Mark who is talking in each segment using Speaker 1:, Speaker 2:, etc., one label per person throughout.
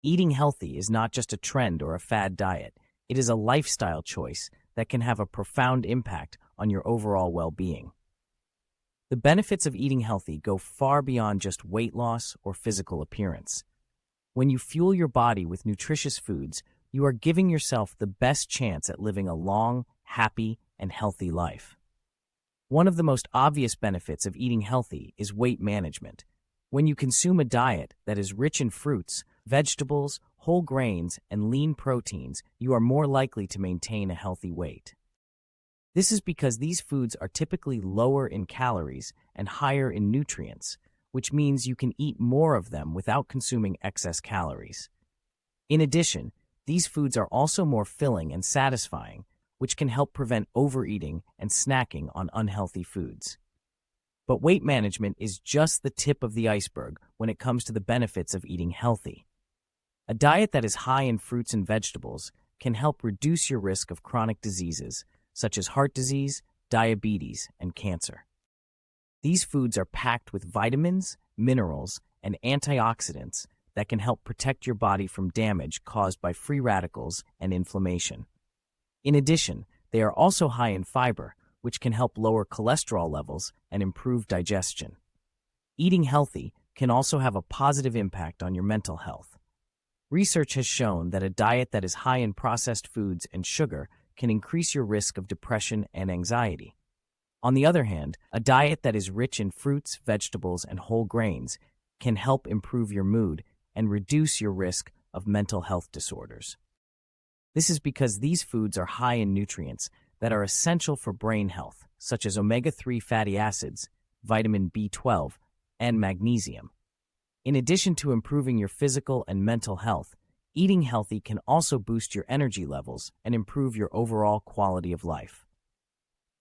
Speaker 1: Eating healthy is not just a trend or a fad diet. It is a lifestyle choice that can have a profound impact on your overall well-being. The benefits of eating healthy go far beyond just weight loss or physical appearance. When you fuel your body with nutritious foods, you are giving yourself the best chance at living a long, happy, and healthy life. One of the most obvious benefits of eating healthy is weight management. When you consume a diet that is rich in fruits, vegetables, whole grains, and lean proteins, you are more likely to maintain a healthy weight. This is because these foods are typically lower in calories and higher in nutrients, which means you can eat more of them without consuming excess calories. In addition, these foods are also more filling and satisfying, which can help prevent overeating and snacking on unhealthy foods. But weight management is just the tip of the iceberg when it comes to the benefits of eating healthy. A diet that is high in fruits and vegetables can help reduce your risk of chronic diseases, such as heart disease, diabetes, and cancer. These foods are packed with vitamins, minerals, and antioxidants that can help protect your body from damage caused by free radicals and inflammation. In addition, they are also high in fiber, which can help lower cholesterol levels and improve digestion. Eating healthy can also have a positive impact on your mental health. Research has shown that a diet that is high in processed foods and sugar can increase your risk of depression and anxiety. On the other hand, a diet that is rich in fruits, vegetables, and whole grains can help improve your mood and reduce your risk of mental health disorders. This is because these foods are high in nutrients that are essential for brain health, such as omega-3 fatty acids, vitamin B12, and magnesium. In addition to improving your physical and mental health, eating healthy can also boost your energy levels and improve your overall quality of life.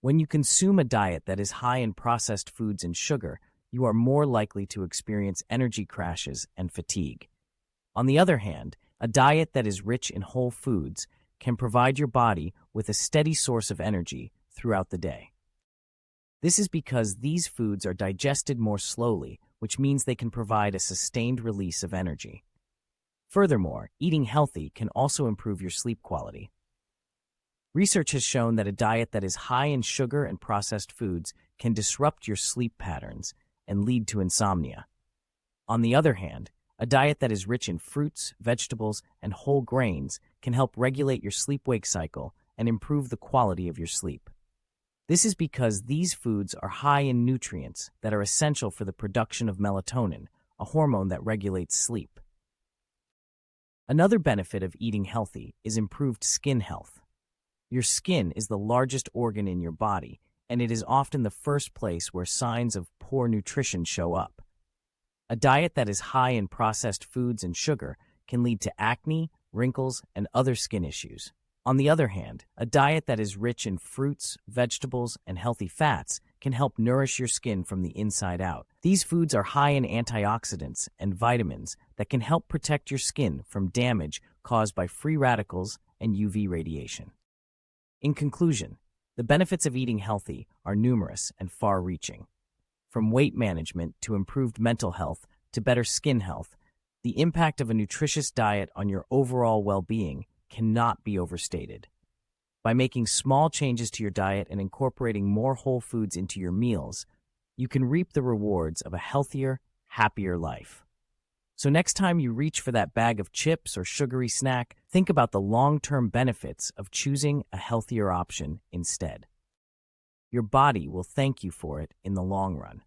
Speaker 1: When you consume a diet that is high in processed foods and sugar, you are more likely to experience energy crashes and fatigue. On the other hand, a diet that is rich in whole foods can provide your body with a steady source of energy throughout the day. This is because these foods are digested more slowly, which means they can provide a sustained release of energy. Furthermore, eating healthy can also improve your sleep quality. Research has shown that a diet that is high in sugar and processed foods can disrupt your sleep patterns and lead to insomnia. On the other hand, a diet that is rich in fruits, vegetables, and whole grains can help regulate your sleep-wake cycle and improve the quality of your sleep. This is because these foods are high in nutrients that are essential for the production of melatonin, a hormone that regulates sleep. Another benefit of eating healthy is improved skin health. Your skin is the largest organ in your body, and it is often the first place where signs of poor nutrition show up. A diet that is high in processed foods and sugar can lead to acne, wrinkles, and other skin issues. On the other hand, a diet that is rich in fruits, vegetables, and healthy fats can help nourish your skin from the inside out. These foods are high in antioxidants and vitamins that can help protect your skin from damage caused by free radicals and UV radiation. In conclusion, the benefits of eating healthy are numerous and far-reaching. From weight management to improved mental health to better skin health, the impact of a nutritious diet on your overall well-being cannot be overstated. By making small changes to your diet and incorporating more whole foods into your meals, you can reap the rewards of a healthier, happier life. So next time you reach for that bag of chips or sugary snack, think about the long-term benefits of choosing a healthier option instead. Your body will thank you for it in the long run.